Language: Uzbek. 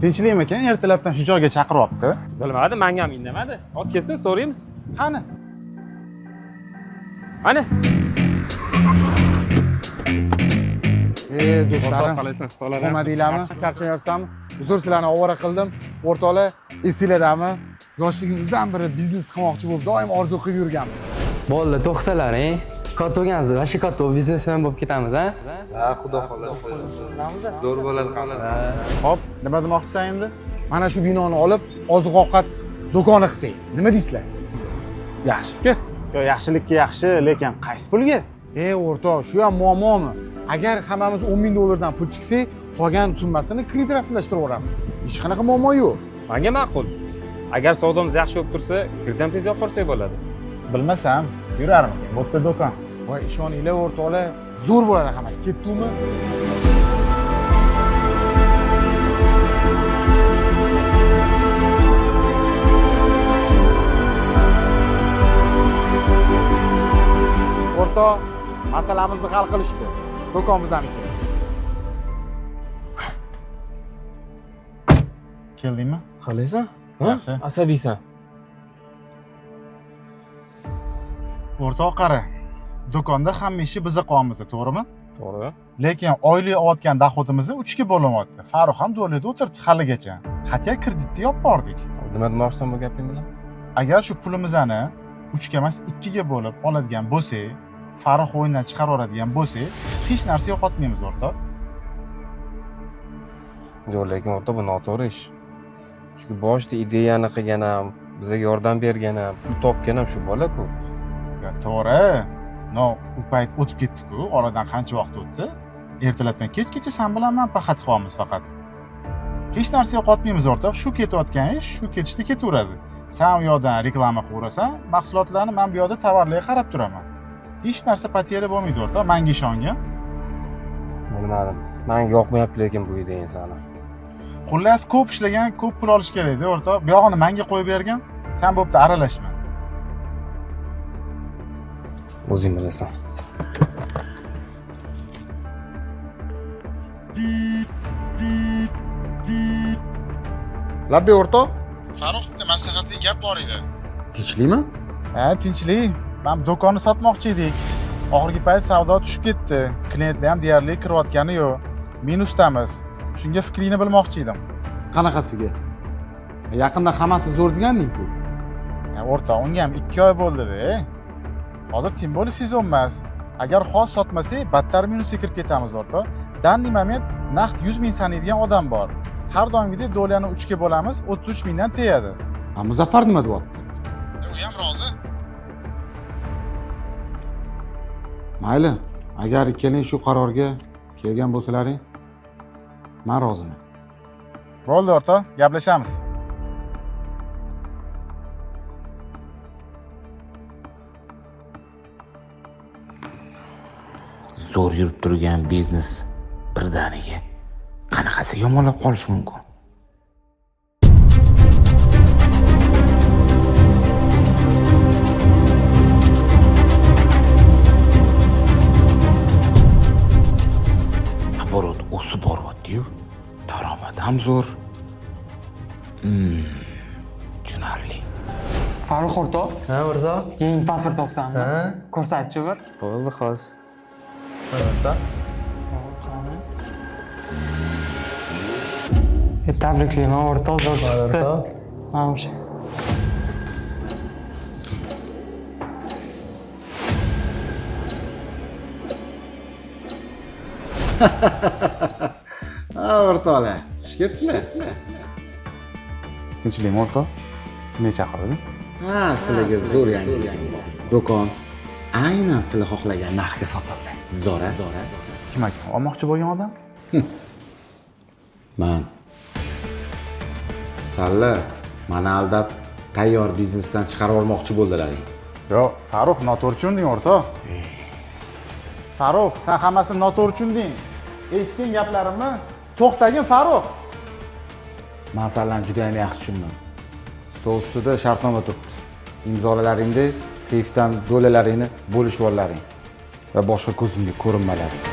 Tinchlikmi ekan? Ertalabdan shu joyga chaqiryapti. Bilmadim, menga ham indamadi. Hop kelsin, so'raymiz. Qani? Ana. Do'stlarim, Qalaysan? Sog'lar. qo'madinglarmi? Charchamayapsanmi? Uzr, sizlarni ovora qildim. O'rtoqlar, esinglardami? Yoshligimizdan beri biznes qilmoqchi bo'lib, doim orzu qilib yurganmiz. Bo'ldi, to'xtalaring. Katta o'rgansiz, shu katta biznesmen bo'lib ketamiz, ha? Ha, xudo xolasa. Zo'r bo'ladi qoladi. Hop, nima demoqchisan endi? Mana shu binoni olib, oziq-ovqat do'koni qilsak. Nima deysizlar? Yaxshi fikr. Yo, yaxshilikka yaxshi, lekin qaysi pulga? O'rtoq, shu ham muammomi? Agar hammamiz 10 ming dollardan pul tiksak, qolgan summasini kredit rasmiylashtirib yuboramiz. Hech qanaqa muammo yo'q. Menga ma'qul. Agar savdomiz yaxshi bo'lib tursa, kreditni tez yo'qolsak bo'ladi. Bilmasam, yurarmikin bu yerda do'kon. Voy, ishoninglar o'rtoqlar, zo'r bo'ladi hammasi. Ketdingmi? O'rtoq, masalamizni hal qilishdi. Do'kon bizamiki. Keldingmi? Qalaysan? Yaxshi. Asabiysan. O'rtoq qara. Do'konda hamma ishi biza qo'yamiz, to'g'rimi? To'g'ri. Lekin oylik olayotgan dohodimizni 3 ga bo'lyapti. Farruh ham do'lida o'tiribdi haligacha. Xatya kreditni yopib bordik. Nima demoqchisan bu gaping bilan? Agar shu pulimizni 3 ga emas 2 ga bo'lib oladigan bo'lsak, Farruh o'yindan chiqarib yuboradigan bo'lsak, hech narsa yo'qotmaymiz, o'rtoq. Yo'q, lekin o'rta bu noto'g'ri ish. Chunki boshida ideyani qilgan ham, bizga yordam bergan ham, pul topgan ham shu bola-ku. Ya to'g'ri. No, u payt o'tib ketdi-ku. Oradan qancha vaqt o'tdi? Ertalabdan kechgacha sen bilan men paxat qilyapmiz faqat. Hech narsa yo'qotmaymiz, o'rtoq. Shu ketayotgan ish, shu ketishda ketaveradi. Sen u yoqdan reklama qilurasan, mahsulotlarni men bu yoqda tovarlarga qarab turaman. Hech narsa poterya bo'lmaydi, o'rtoq. Menga ishongan. Bilmadim. Menga yoqmayapti lekin bu ideyang sani. Xullas, ko'p ishlagan, ko'p pul olish kerak-da, o'rtoq. Bu yog'ini menga qo'yib bergan. Sen bu yerda aralashma. O'zing bilasan. Labbi o'rtoq, Farruh, bitta maslahatli gap bor edi. tinchlikmi? Ha, tinchlik. Men do'konni sotmoqchi edik. Oxirgi payt savdo tushib ketdi. Klientlar ham deyarli kirayotgani yo'q. Minusdamiz. Shunga fikringni bilmoqchi edim. Qanaqasiga? Yaqinda hammasi zo'r deganding-ku. O'rtoq, unga ham 2 oy bo'ldi-da. Hozir tim bo'li sezon emas. Agar xos sotmasak, battar minusga kirib ketamiz, o'rtoq. Danli moment naqd 100 ming sanaydigan odam bor. Har doimgidek dollarni 3 ga bo'lamiz, 33 mingdan tegadi. Muzaffar nima deyapti? U ham rozi. Mayli, agar ikkaling shu qarorga kelgan bo'lsalaring, men roziman. Bo'ldi, o'rtoq, gaplashamiz. Zo'r yurib turgan biznes birdaniga qanaqasi yomonlab qolishi mumkin? Оборот o'sib boryapti-yu, daromad ham zo'r. Tushunarli. Farruh o'rtoq, Ha, Mirzo? yangi pasport topsanmi? Ha? Ko'rsatchi bir. Bo'ldi, xos. Qanaqa? Tabriklayman o'rtoq, zo'r chiqdi. O'rtoq. Mana o'sha. Ha, o'rtoqlar, xush kelibsizlar. Tinchlikmi, o'rtoq? Nima chaqirding? Ha, sizlarga zo'r yangilik. Do'kon aynan sizlar xohlagan narxga sotildi. Zo'ra. Kim ekan? Olmoqchi bo'lgan odam? Men. Sizlar meni aldab tayyor biznesdan chiqarib yubormoqchi bo'ldilaring. Yo'q, Farruh, noto'g'ri tushunding, o'rtoq. Farruh, sen hammasini noto'g'ri tushunding. Eshitgan gaplarimni to'xtagin, Farruh. Men sizlarni juda ham yaxshi tushundim. Stol ustida shartnoma turibdi. Imzolalaringda seyfdan do'lalaringni bo'lishib olaring va boshqa ko'zimga ko'rinmalaring.